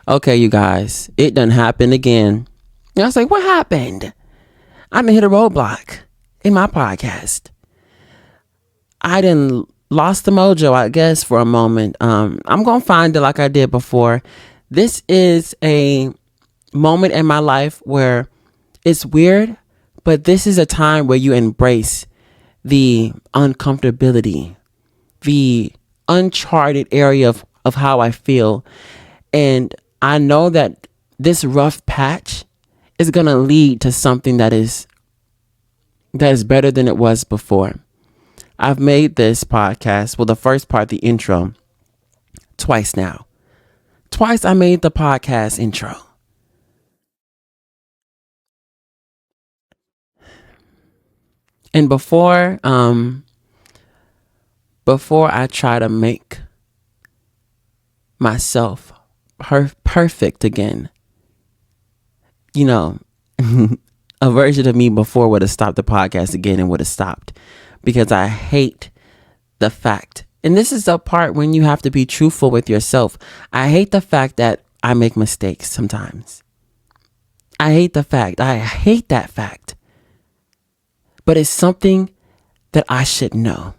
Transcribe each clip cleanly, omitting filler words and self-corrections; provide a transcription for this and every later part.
Okay, you guys, it done happened again. And I was like, what happened? I done hit a roadblock in my podcast. I done lost the mojo, I guess, for a moment. I'm going to find it like I did before. This is a moment in my life where it's weird, but this is a time where you embrace the uncomfortability, the uncharted area of how I feel. And I know that this rough patch is going to lead to something that is better than it was before. I've made this podcast, well, the first part, the intro, twice now. Twice I made the podcast intro. And before I try to make myself perfect again, you know, a version of me before would have stopped the podcast again and would have stopped, because I hate the fact, and this is the part when you have to be truthful with yourself. I hate the fact that I make mistakes sometimes. I hate that fact. But it's something that I should know.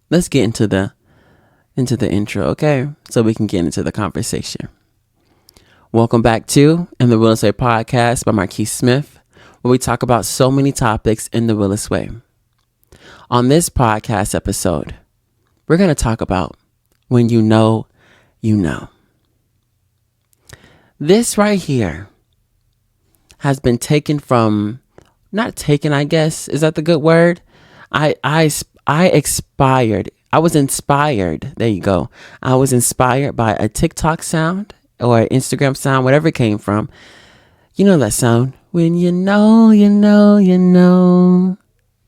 Let's get into the intro, okay? So we can get into the conversation. Welcome back to NTheRealestWay podcast by Marqes Smith, where we talk about so many topics in the realest way. On this podcast episode, we're going to talk about when you know, you know. This right here has been taken from, not taken, I guess. Is that the good word? I was inspired. There you go. I was inspired by a TikTok sound or an Instagram sound, whatever it came from. You know that sound? When you know, you know, you know.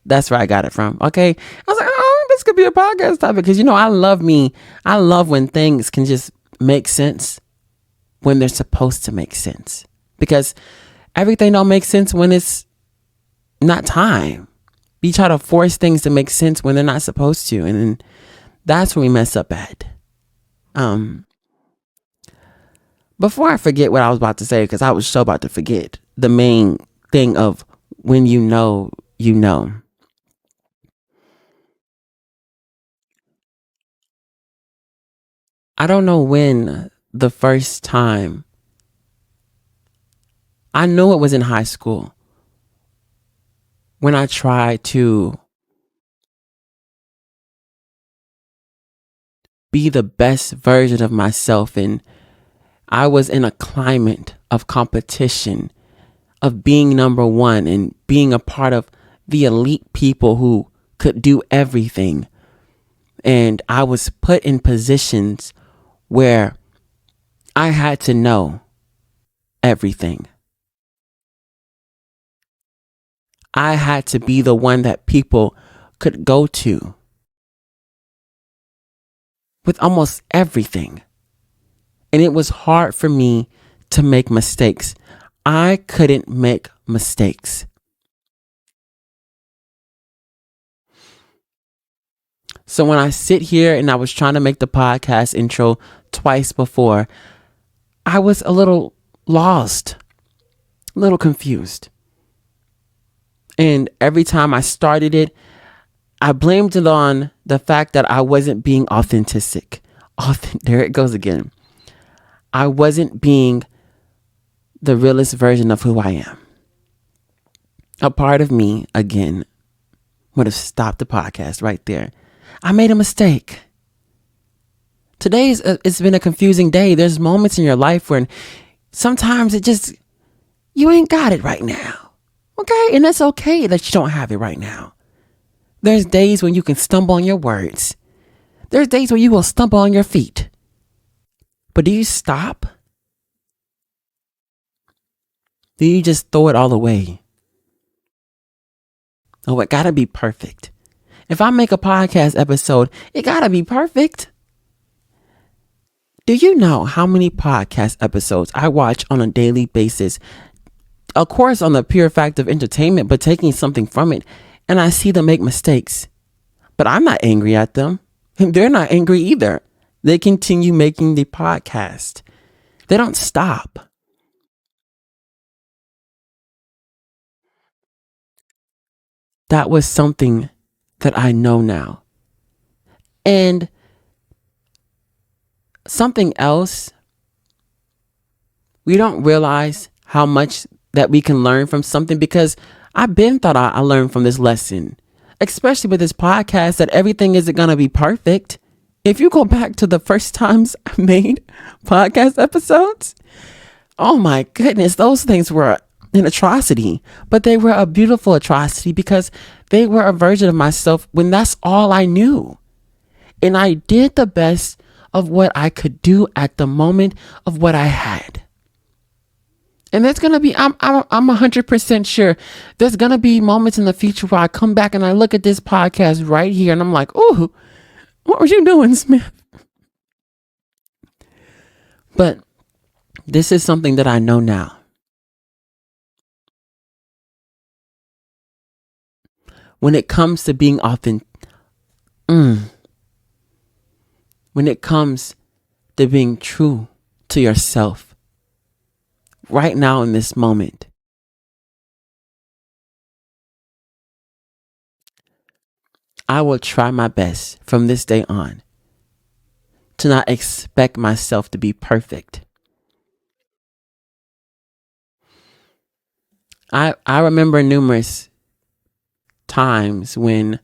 That's where I got it from. Okay. I was like, oh, this could be a podcast topic. Because, I love when things can just make sense when they're supposed to make sense. Because everything don't make sense when it's not time. You try to force things to make sense when they're not supposed to. And then that's when we mess up at. Before I forget what I was about to say, because I was so about to forget the main thing of when you know, you know. I don't know when the first time. I know it was in high school when I tried to be the best version of myself, and I was in a climate of competition, of being number one and being a part of the elite people who could do everything. And I was put in positions where I had to know everything. I had to be the one that people could go to with almost everything. And it was hard for me to make mistakes. I couldn't make mistakes. So when I sit here and I was trying to make the podcast intro twice before, I was a little lost, a little confused. And every time I started it, I blamed it on the fact that I wasn't being authentic. There it goes again. I wasn't being the realest version of who I am. A part of me, again, would have stopped the podcast right there. I made a mistake. It's been a confusing day. There's moments in your life when sometimes you ain't got it right now. Okay? And that's okay that you don't have it right now. There's days when you can stumble on your words. There's days when you will stumble on your feet. But do you stop? Do you just throw it all away? Oh, it gotta be perfect. If I make a podcast episode, it gotta be perfect. Do you know how many podcast episodes I watch on a daily basis? Of course, on the pure fact of entertainment, but taking something from it, and I see them make mistakes. But I'm not angry at them. They're not angry either. They continue making the podcast. They don't stop. That was something that I know now. And something else, we don't realize how much that we can learn from something, because I've been thought I learned from this lesson, especially with this podcast, that everything isn't going to be perfect. If you go back to the first times I made podcast episodes, oh my goodness, those things were an atrocity, but they were a beautiful atrocity because they were a version of myself when that's all I knew. And I did the best of what I could do at the moment of what I had. And there's going to be, I'm 100% sure there's going to be moments in the future where I come back and I look at this podcast right here and I'm like, ooh, what were you doing, Smith? But this is something that I know now. When it comes to being authentic, when it comes to being true to yourself, right now in this moment, I will try my best from this day on to not expect myself to be perfect. I remember numerous times when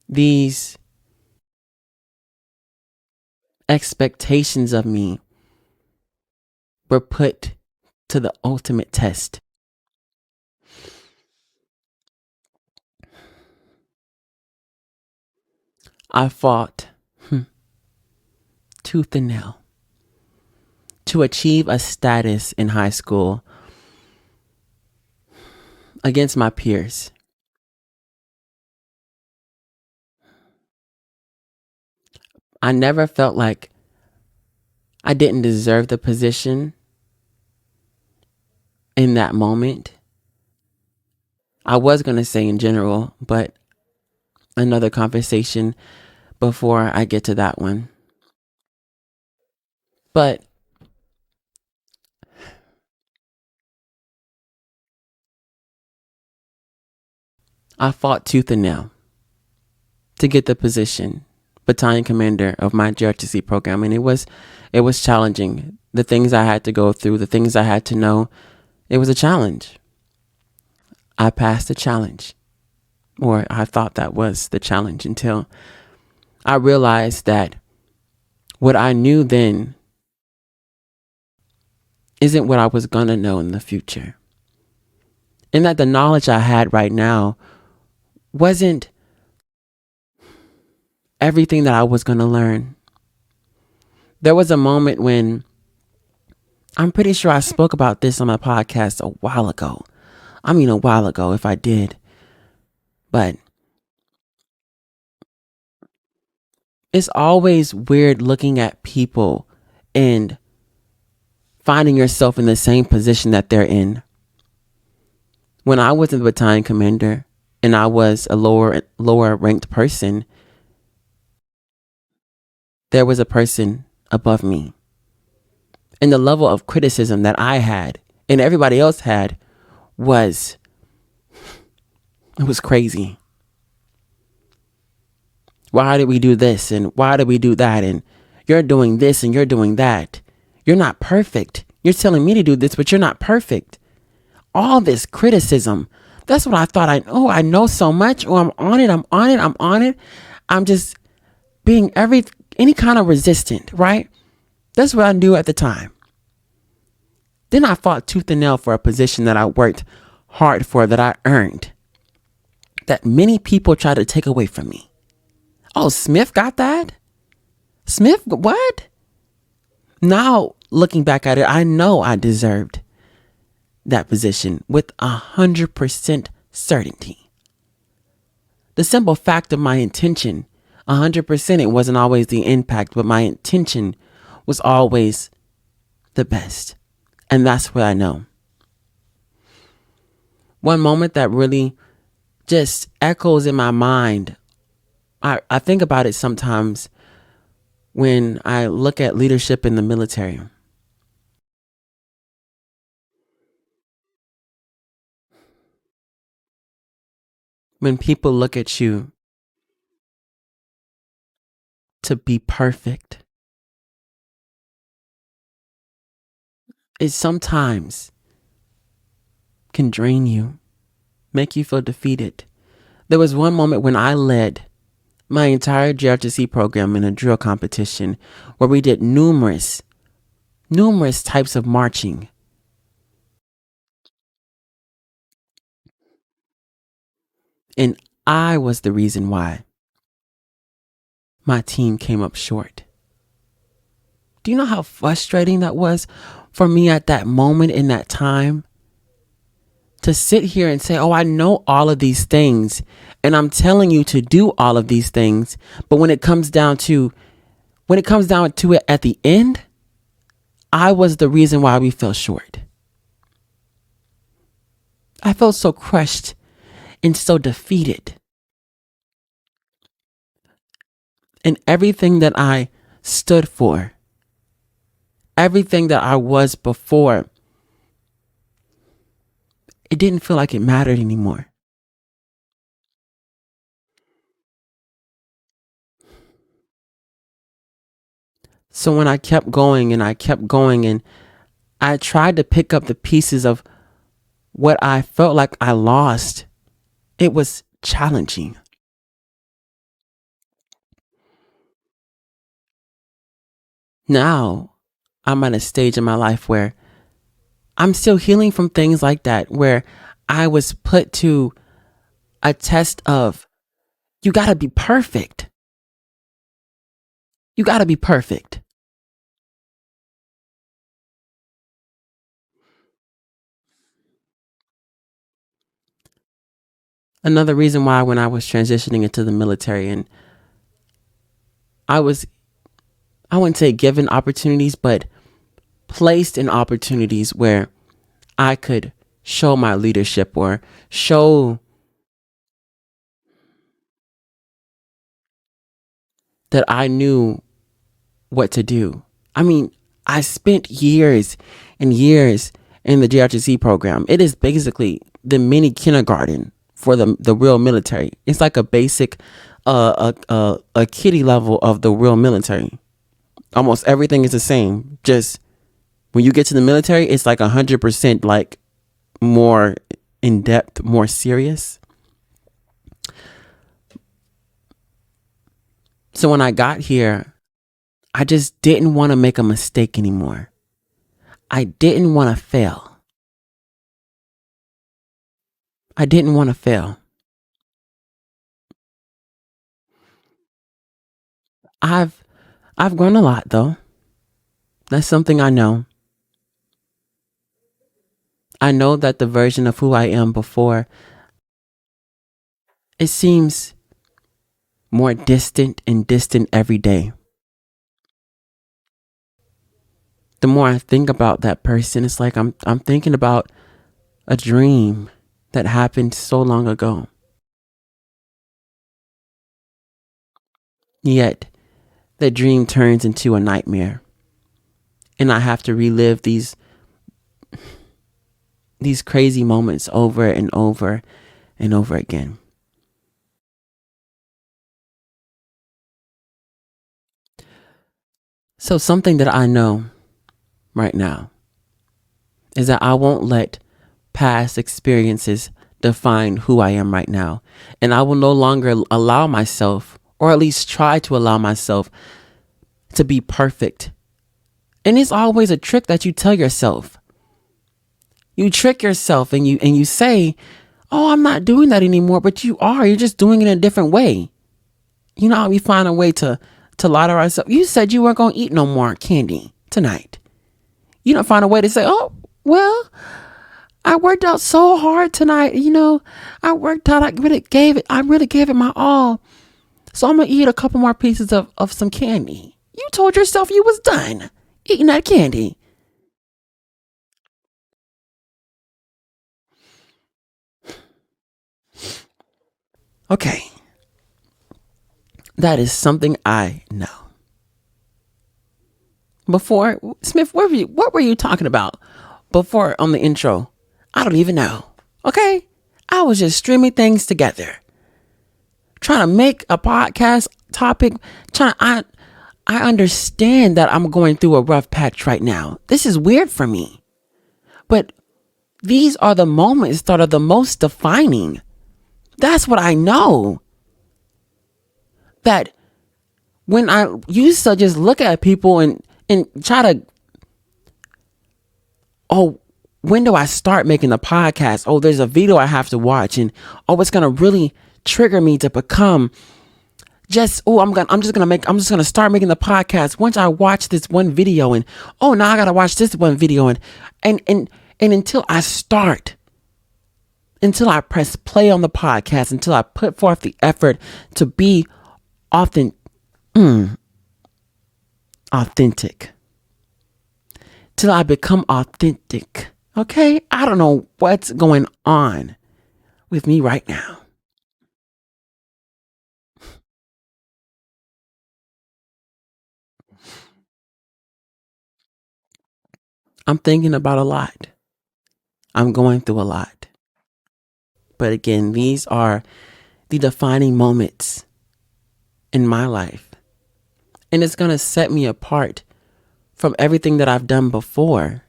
these expectations of me were put to the ultimate test. I fought tooth and nail to achieve a status in high school against my peers. I never felt like I didn't deserve the position in that moment. I was going to say in general, but another conversation before I get to that one. But I fought tooth and nail to get the position, battalion commander of my JRTC program, and it was challenging. The things I had to go through, the things I had to know, it was a challenge. I passed the challenge, or I thought that was the challenge, until I realized that what I knew then isn't what I was going to know in the future. And that the knowledge I had right now wasn't everything that I was going to learn. There was a moment when, I'm pretty sure I spoke about this on my podcast a while ago. I mean, a while ago, if I did. But it's always weird looking at people and finding yourself in the same position that they're in. When I was the battalion commander and I was a lower ranked person, there was a person above me. And the level of criticism that I had and everybody else had was crazy. Why did we do this? And why did we do that? And you're doing this and you're doing that. You're not perfect. You're telling me to do this, but you're not perfect. All this criticism. That's what I thought. I know so much. Oh, I'm on it. I'm just being any kind of resistant, right? That's what I knew at the time. Then I fought tooth and nail for a position that I worked hard for, that I earned, that many people tried to take away from me. Oh, Smith got that? Smith, what? Now, looking back at it, I know I deserved that position with 100% certainty. The simple fact of my intention, 100%, it wasn't always the impact, but my intention was always the best. And that's what I know. One moment that really just echoes in my mind. I think about it sometimes when I look at leadership in the military. When people look at you to be perfect, it sometimes can drain you, make you feel defeated. There was one moment when I led my entire GRTC program in a drill competition where we did numerous types of marching. And I was the reason why my team came up short. Do you know how frustrating that was for me at that moment in that time? To sit here and say, oh, I know all of these things and I'm telling you to do all of these things. But when it comes down to it at the end, I was the reason why we fell short. I felt so crushed and so defeated. And everything that I stood for, everything that I was before, it didn't feel like it mattered anymore. So when I kept going and I tried to pick up the pieces of what I felt like I lost, it was challenging. Now I'm at a stage in my life where I'm still healing from things like that, where I was put to a test of, you got to be perfect. You got to be perfect. Another reason why when I was transitioning into the military and I wouldn't say given opportunities, but placed in opportunities where I could show my leadership or show that I knew what to do. I mean, I spent years and years in the GRTC program. It is basically the mini kindergarten for the real military. It's like a basic, a kiddie level of the real military. Almost everything is the same. Just when you get to the military, it's like 100% like more in depth, more serious. So when I got here, I just didn't want to make a mistake anymore. I didn't want to fail. I didn't want to fail. I've I've grown a lot though. That's something I know. I know that the version of who I am before, it seems more distant and distant every day. The more I think about that person, it's like I'm thinking about a dream that happened so long ago. Yet the dream turns into a nightmare. And I have to relive these crazy moments over and over and over again. So something that I know right now is that I won't let past experiences define who I am right now. And I will no longer allow myself, or at least try to allow myself, to be perfect. And it's always a trick that you tell yourself. You trick yourself and you say, oh, I'm not doing that anymore, but you are. You're just doing it in a different way. You know how we find a way to lie to ourselves. You said you weren't going to eat no more candy tonight. You don't find a way to say, oh, well, I worked out so hard tonight. You know, I worked out. I really gave it my all. So I'm going to eat a couple more pieces of some candy. You told yourself you was done eating that candy. Okay. That is something I know. Before, Smith, what were you talking about before on the intro? I don't even know. Okay? I was just streaming things together. Trying to make a podcast topic. I understand that I'm going through a rough patch right now. This is weird for me. But these are the moments that are the most defining. That's what I know. That when I used to just look at people and try to, oh, when do I start making the podcast? Oh, there's a video I have to watch, and oh, it's gonna really trigger me to become I'm just gonna start making the podcast once I watch this one video, and oh, now I gotta watch this one video, and until I press play on the podcast, until I put forth the effort to be authentic, till I become authentic. Okay? I don't know what's going on with me right now. I'm thinking about a lot. I'm going through a lot. But again, these are the defining moments in my life. And it's going to set me apart from everything that I've done before.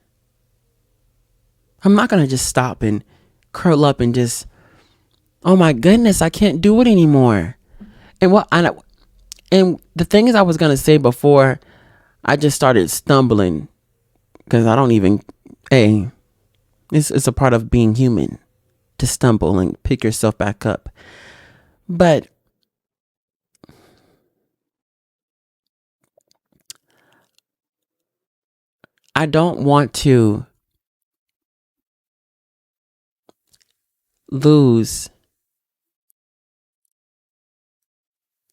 I'm not going to just stop and curl up and just, oh my goodness, I can't do it anymore. And the thing is, I was going to say before I just started stumbling, because I don't even, it's a part of being human to stumble and pick yourself back up. But I don't want to lose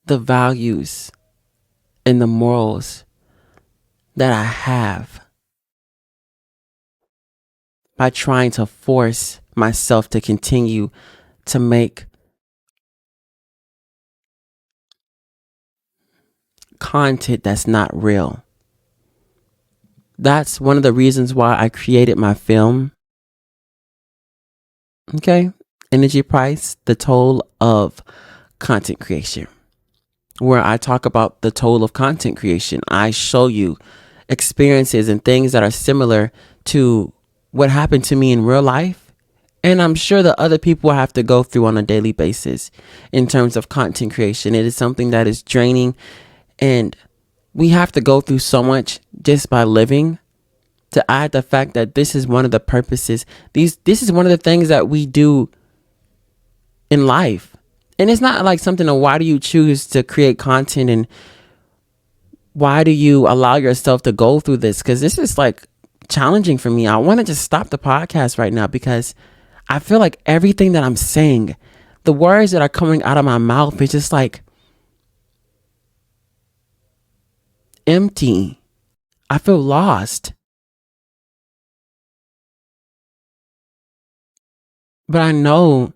the values and the morals that I have by trying to force myself to continue to make content that's not real. That's one of the reasons why I created my film. Okay? Energy Price, The Toll of Content Creation, where I talk about the toll of content creation. I show you experiences and things that are similar to what happened to me in real life. And I'm sure that other people have to go through on a daily basis in terms of content creation. It is something that is draining, and we have to go through so much just by living. To add the fact that this is one of the purposes, this is one of the things that we do in life. And it's not like something of why do you choose to create content and why do you allow yourself to go through this? Because this is like challenging for me. I want to just stop the podcast right now because I feel like everything that I'm saying, the words that are coming out of my mouth is just like empty. I feel lost. But I know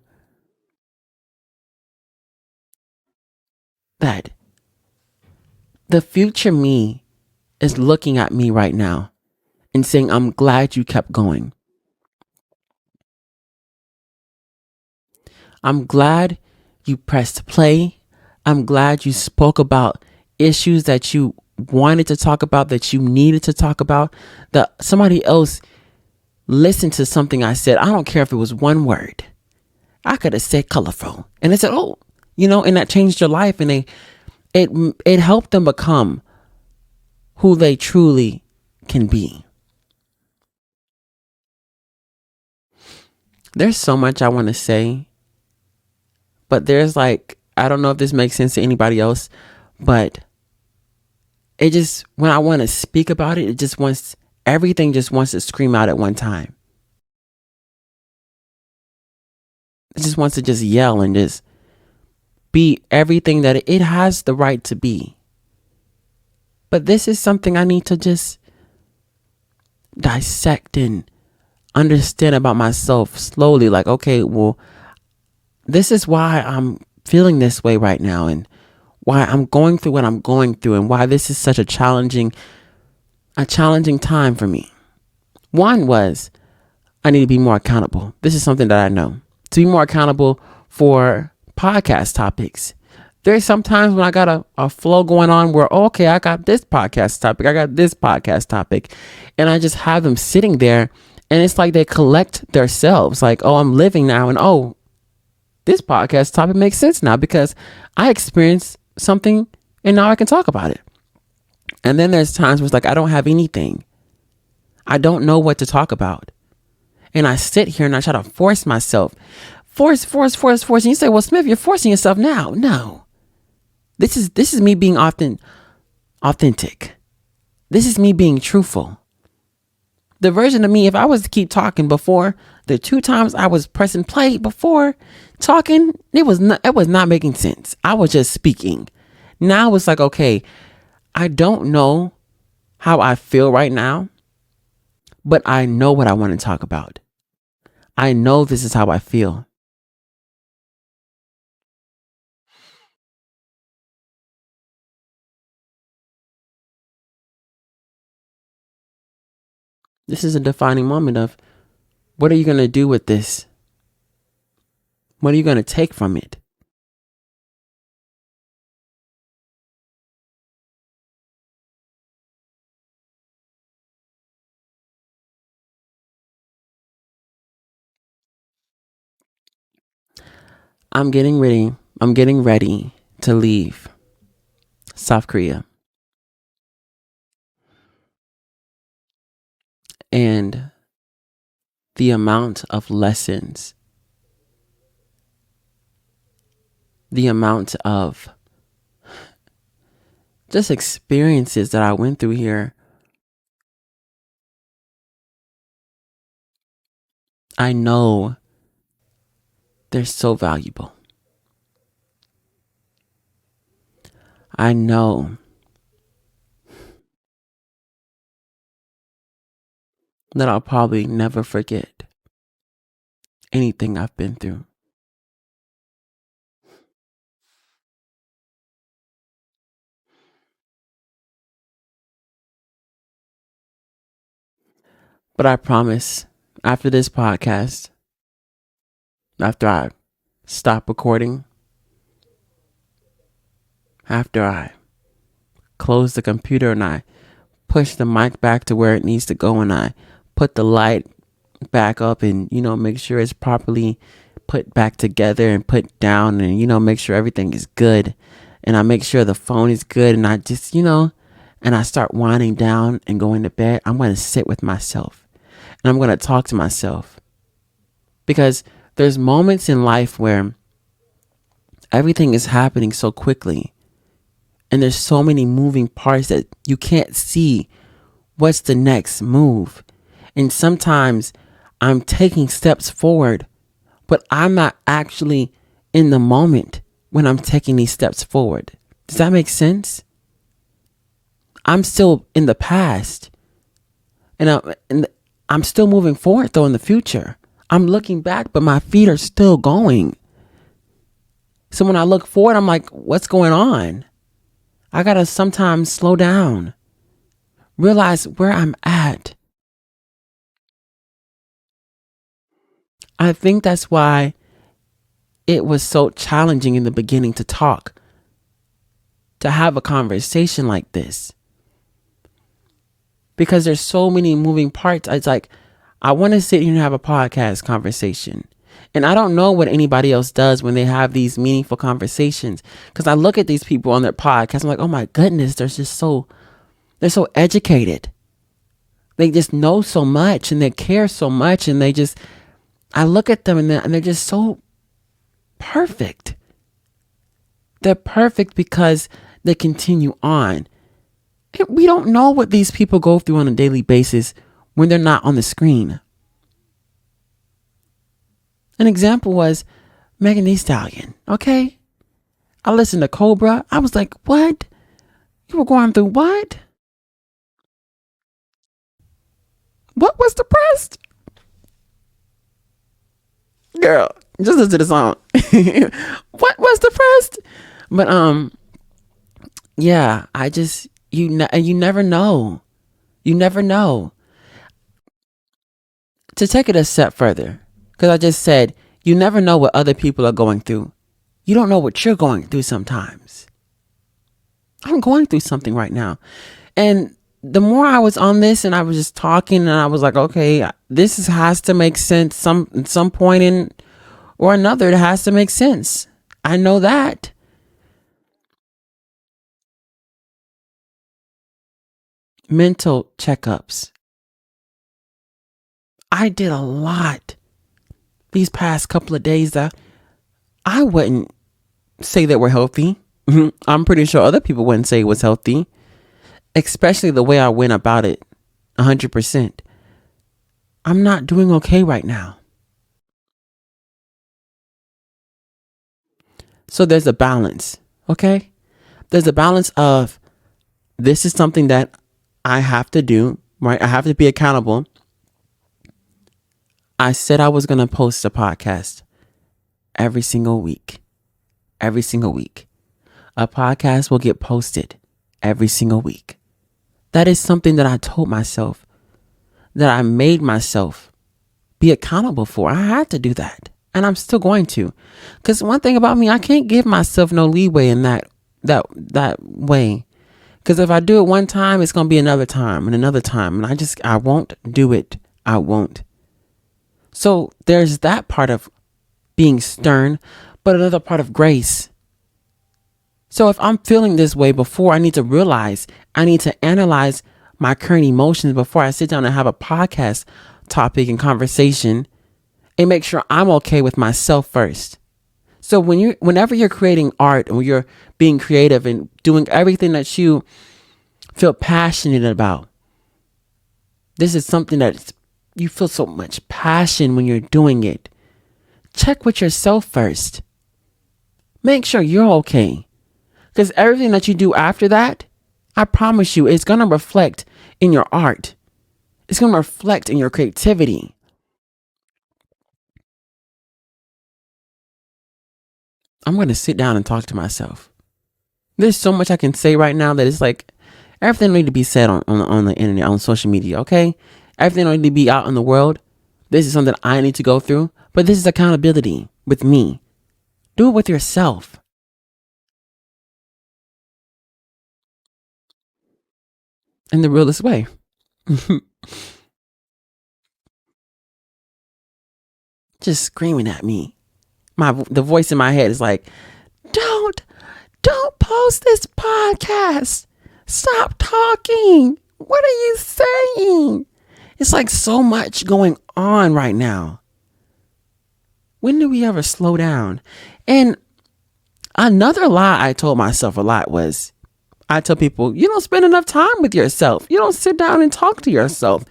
that the future me is looking at me right now and saying, I'm glad you kept going. I'm glad you pressed play. I'm glad you spoke about issues that you wanted to talk about, that you needed to talk about, that somebody else listened to something I said. I don't care if it was one word. I could have said colorful. And they said, oh, and that changed your life. And it helped them become who they truly can be. There's so much I want to say, but there's like, I don't know if this makes sense to anybody else, but it just, when I want to speak about it, everything just wants to scream out at one time. It just wants to just yell and just be everything that it has the right to be. But this is something I need to just dissect and understand about myself slowly. Like, okay, well, this is why I'm feeling this way right now, and why I'm going through what I'm going through, and why this is such a challenging time for me. One was, I need to be more accountable. This is something that I know. To be more accountable for podcast topics. There's sometimes when I got a flow going on where, okay, I got this podcast topic, I got this podcast topic, and I just have them sitting there, and it's like they collect themselves. Like, oh, I'm living now, and oh, this podcast topic makes sense now because I experienced something, and now I can talk about it. And then there's times where it's like, I don't have anything. I don't know what to talk about. And I sit here and I try to force myself. Force. And you say, well, Smith, you're forcing yourself now. No. This is me being authentic. This is me being truthful. The version of me, if I was to keep talking before, the 2 times I was pressing play before talking, it was not making sense. I was just speaking. Now it's like, okay, I don't know how I feel right now, but I know what I want to talk about. I know this is how I feel. This is a defining moment of, what are you going to do with this? What are you going to take from it? I'm getting ready to leave South Korea. And the amount of lessons, the amount of just experiences that I went through here, I know they're so valuable. I know that I'll probably never forget anything I've been through. But I promise, after this podcast, after I stop recording, after I close the computer and I push the mic back to where it needs to go, and I put the light back up and, make sure it's properly put back together and put down, and, make sure everything is good. And I make sure the phone is good, and I just, and I start winding down and going to bed. I'm going to sit with myself and I'm going to talk to myself, because there's moments in life where everything is happening so quickly and there's so many moving parts that you can't see what's the next move. And sometimes I'm taking steps forward, but I'm not actually in the moment when I'm taking these steps forward. Does that make sense? I'm still in the past, and I'm still moving forward though in the future. I'm looking back, but my feet are still going. So when I look forward, I'm like, what's going on? I gotta sometimes slow down, realize where I'm at. I think that's why it was so challenging in the beginning to talk, to have a conversation like this, because there's so many moving parts. It's like, I want to sit here and have a podcast conversation. And I don't know what anybody else does when they have these meaningful conversations, because I look at these people on their podcast. I'm like, oh my goodness, they're so educated. They just know so much and they care so much. And I look at them and they're just so perfect. They're perfect because they continue on. And we don't know what these people go through on a daily basis when they're not on the screen. An example was Megan Thee Stallion. Okay. I listened to Cobra. I was like, what? You were going through what? What was depressed? girl, just listen to the song. What's depressed? But yeah, I just you never know. You never know. To take it a step further, because I just said you never know what other people are going through. You don't know what you're going through sometimes. I'm going through something right now. And the more I was on this and I was just talking and I was like, okay, has to make sense some point in or another. It has to make sense. I know that. Mental checkups. I did a lot these past couple of days that I wouldn't say that were healthy. I'm pretty sure other people wouldn't say it was healthy, especially the way I went about it 100%. I'm not doing okay right now. So there's a balance, okay? There's a balance of this is something that I have to do, right? I have to be accountable. I said I was going to post a podcast every single week. Every single week. A podcast will get posted every single week. That is something that I told myself, that I made myself be accountable for. I had to do that. And I'm still going to. Because one thing about me, I can't give myself no leeway in that way. Because if I do it one time, it's going to be another time and another time. And I won't do it. I won't. So there's that part of being stern, but another part of grace. So if I'm feeling this way before, I need to analyze my current emotions before I sit down and have a podcast topic and conversation and make sure I'm okay with myself first. So whenever you're creating art and when you're being creative and doing everything that you feel passionate about, this is something that you feel so much passion when you're doing it. Check with yourself first. Make sure you're okay. Because everything that you do after that, I promise you, it's going to reflect in your art. It's going to reflect in your creativity. I'm going to sit down and talk to myself. There's so much I can say right now that it's like everything need to be said on the internet, on social media, okay? Everything need to be out in the world. This is something I need to go through. But this is accountability with me. Do it with yourself. In the realest way. Just screaming at me. The voice in my head is like, don't post this podcast. Stop talking. What are you saying? It's like so much going on right now. When do we ever slow down? And another lie I told myself a lot was, I tell people, you don't spend enough time with yourself. You don't sit down and talk to yourself.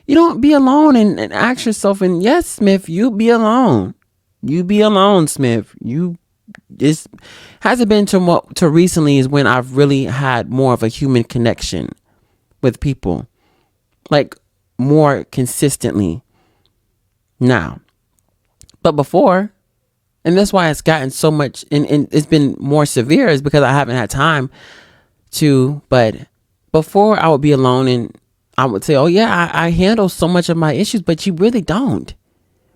You don't be alone and ask yourself, and yes, Smith, you be alone. You be alone, Smith. This hasn't been to recently is when I've really had more of a human connection with people, like more consistently now. But before, and that's why it's gotten so much, and it's been more severe, is because I haven't had time to. But before, I would be alone and I would say, oh yeah, I handle so much of my issues, but you really don't.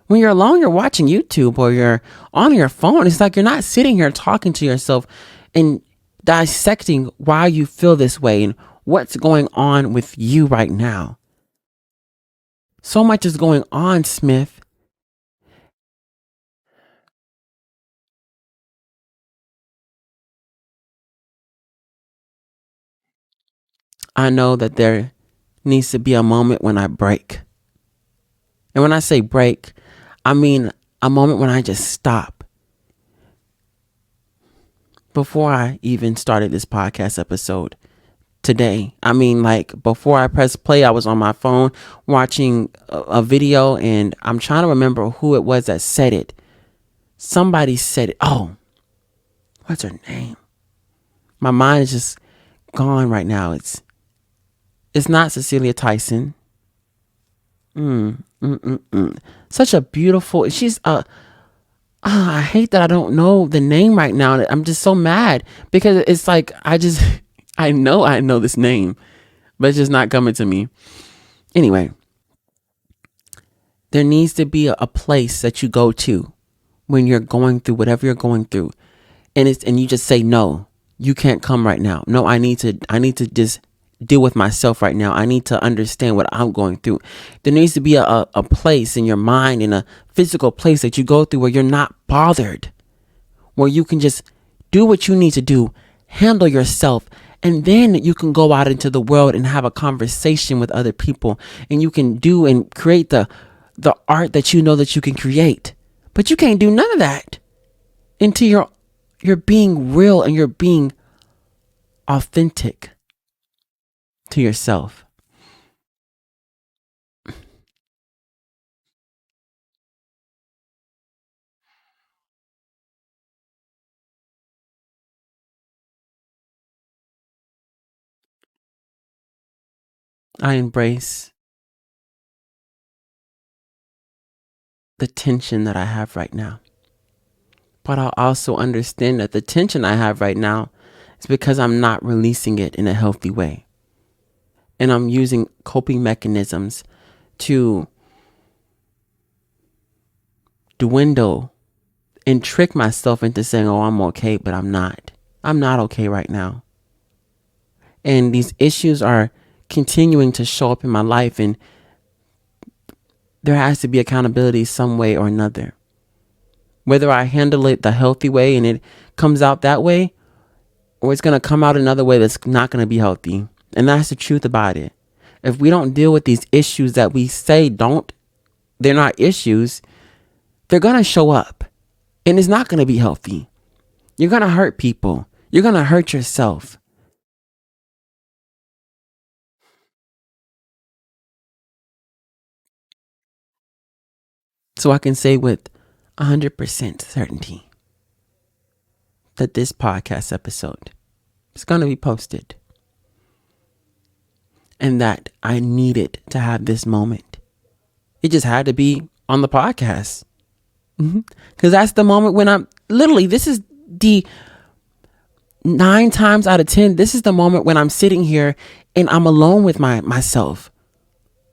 When you're alone, you're watching YouTube or you're on your phone. It's like you're not sitting here talking to yourself and dissecting why you feel this way and what's going on with you right now. So much is going on, Smith. I know that there needs to be a moment when I break. And when I say break, I mean a moment when I just stop. Before I even started this podcast episode today, I mean, like before I pressed play, I was on my phone watching a video and I'm trying to remember who it was that said it. Somebody said it. Oh, what's her name? My mind is just gone right now. It's not Cecilia Tyson. Such a beautiful. She's I hate that I don't know the name right now. I'm just so mad because it's like I know this name, but it's just not coming to me. Anyway, there needs to be a place that you go to when you're going through whatever you're going through, and you just say no. You can't come right now. No, I need to just deal with myself right now. I need to understand what I'm going through. There needs to be a place in your mind, in a physical place that you go through where you're not bothered, where you can just do what you need to do, handle yourself, and then you can go out into the world and have a conversation with other people, and you can do and create the art that you know that you can create. But you can't do none of that until you're being real and you're being authentic to yourself. I embrace the tension that I have right now. But I also understand that the tension I have right now is because I'm not releasing it in a healthy way. And I'm using coping mechanisms to dwindle and trick myself into saying, oh, I'm okay, but I'm not. I'm not okay right now. And these issues are continuing to show up in my life, and there has to be accountability some way or another. Whether I handle it the healthy way and it comes out that way, or it's going to come out another way that's not going to be healthy. And that's the truth about it. If we don't deal with these issues that we say they're not issues, they're going to show up. And it's not going to be healthy. You're going to hurt people. You're going to hurt yourself. So I can say with 100% certainty that this podcast episode is going to be posted. And that I needed to have this moment. It just had to be on the podcast. Because that's the moment when I'm literally, this is the 9 times out of 10, this is the moment when I'm sitting here and I'm alone with myself.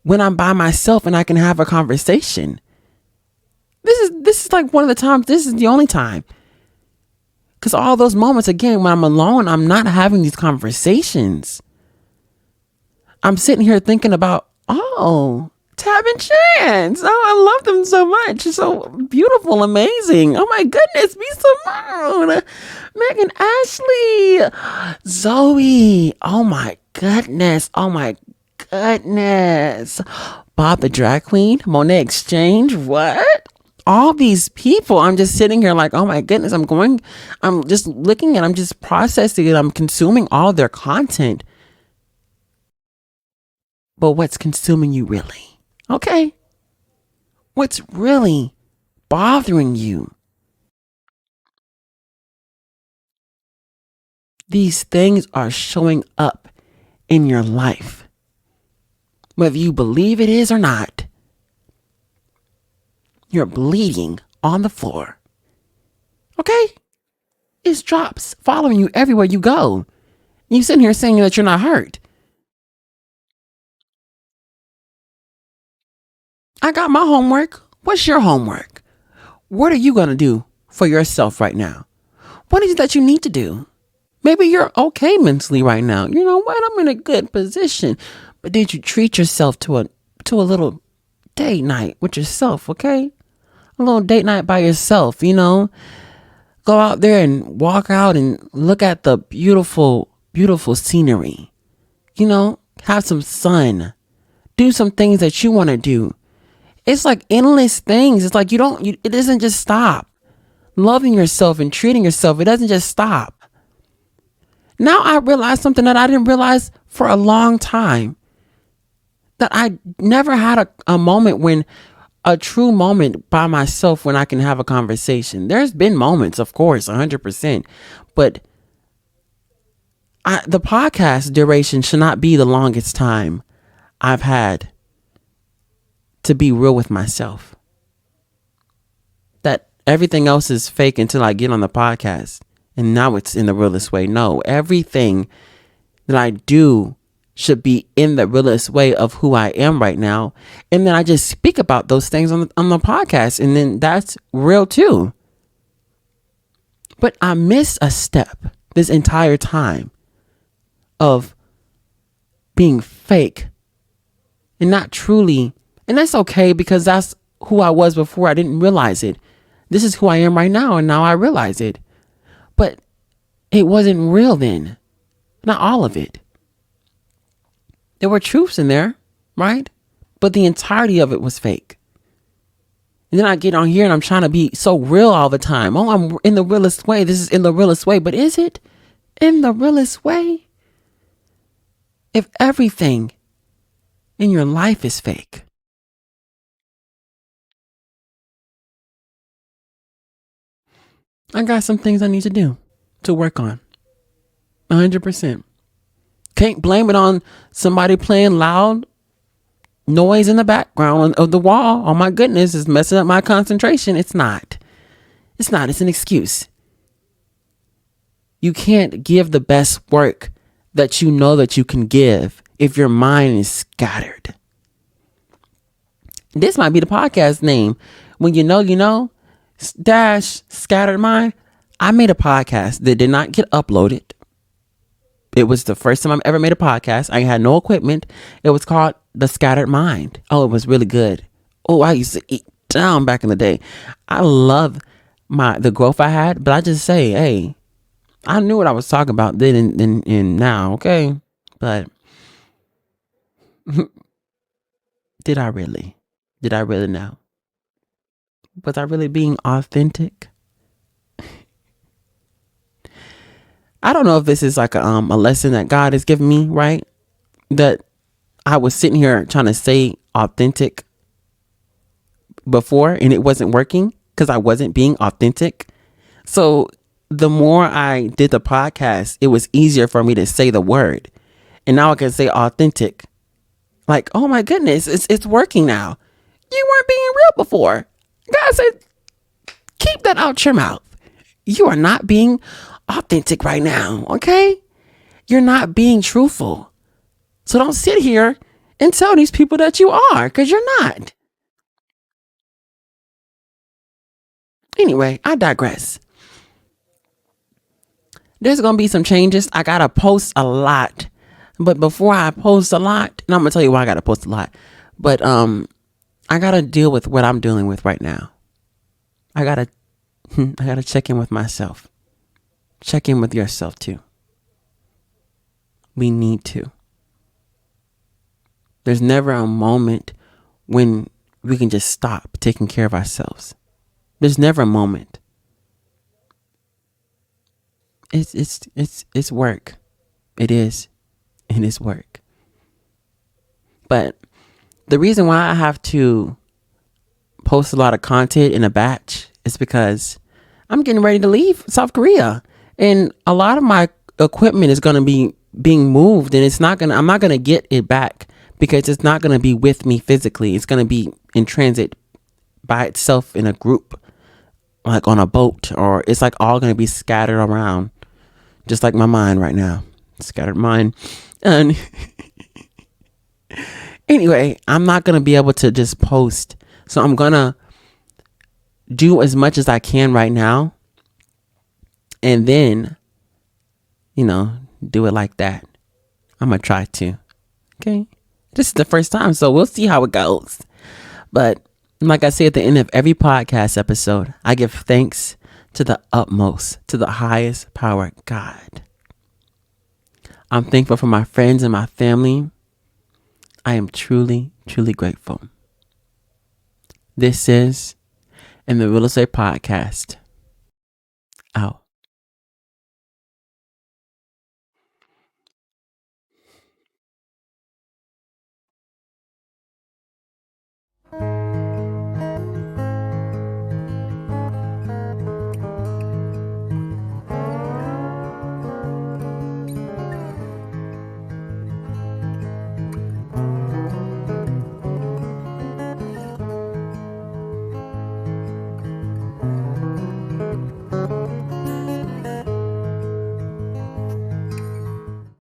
When I'm by myself and I can have a conversation. This is like one of the times, this is the only time. Because all those moments, again, when I'm alone, I'm not having these conversations. I'm sitting here thinking about, Tab and Chance. Oh, I love them so much. It's so beautiful, amazing. Oh my goodness, be Simone, Megan, Ashley, Zoe. Oh my goodness. Oh my goodness. Bob the drag queen, Monet Exchange. What? All these people. I'm just sitting here like, oh my goodness. I'm just looking at, I'm just processing it. I'm consuming all their content. But what's consuming you really? Okay. What's really bothering you? These things are showing up in your life. Whether you believe it is or not, you're bleeding on the floor. Okay? It's drops following you everywhere you go. You sitting here saying that you're not hurt. I got my homework. What's your homework? What are you going to do for yourself right now? What is it that you need to do? Maybe you're okay mentally right now. You know what? I'm in a good position. But did you treat yourself to a little date night with yourself, okay? A little date night by yourself, you know? Go out there and walk out and look at the beautiful, beautiful scenery. You know, have some sun. Do some things that you want to do. It's like endless things. It's like it doesn't just stop. Loving yourself and treating yourself, it doesn't just stop. Now I realize something that I didn't realize for a long time. That I never had a moment when, a true moment by myself when I can have a conversation. There's been moments, of course, 100%. But the podcast duration should not be the longest time I've had to be real with myself. That everything else is fake until I get on the podcast. And now it's in the realest way. No, everything that I do should be in the realest way of who I am right now. And then I just speak about those things on the podcast. And then that's real too. But I missed a step this entire time of being fake and not truly. And that's okay, because that's who I was before. I didn't realize it. This is who I am right now. And now I realize it. But it wasn't real then. Not all of it. There were truths in there, right? But the entirety of it was fake. And then I get on here and I'm trying to be so real all the time. Oh, I'm in the realest way. This is in the realest way. But is it in the realest way? If everything in your life is fake. I got some things I need to do, to work on. 100%. Can't blame it on somebody playing loud noise in the background of the wall. Oh my goodness, it's messing up my concentration. It's not. It's an excuse. You can't give the best work that you know that you can give if your mind is scattered. This might be the podcast name. When you know, dash scattered mind. I made a podcast that did not get uploaded. It was the first time I've ever made a podcast. I had no equipment. It was called The Scattered Mind. Oh, it was really good. Oh, I used to eat down back in the day. I love the growth I had, but I just say, hey, I knew what I was talking about then and now, okay? But did I really? Did I really know? Was I really being authentic? I don't know if this is like a lesson that God has given me, right? That I was sitting here trying to stay authentic before and it wasn't working because I wasn't being authentic. So the more I did the podcast, it was easier for me to say the word. And now I can say authentic. Like, oh my goodness, it's working now. You weren't being real before. God said, keep that out your mouth. You are not being authentic right now, okay? You're not being truthful. So don't sit here and tell these people that you are, because you're not. Anyway, I digress. There's going to be some changes. I got to post a lot. But before I post a lot, and I'm going to tell you why I got to post a lot. But I got to deal with what I'm dealing with right now. I got to check in with myself. Check in with yourself too. We need to. There's never a moment when we can just stop taking care of ourselves. There's never a moment. It's work. It is. It is work. But the reason why I have to post a lot of content in a batch is because I'm getting ready to leave South Korea. And a lot of my equipment is going to be being moved, and I'm not going to get it back because it's not going to be with me physically. It's going to be in transit by itself in a group, like on a boat, or it's like all going to be scattered around, just like my mind right now. Scattered mind. And anyway, I'm not going to be able to just post. So I'm going to do as much as I can right now. And then, do it like that. I'm going to try to. Okay. This is the first time, so we'll see how it goes. But like I say at the end of every podcast episode, I give thanks to the utmost, to the highest power, God. I'm thankful for my friends and my family. I am truly, truly grateful. This is NTheRealestWay podcast.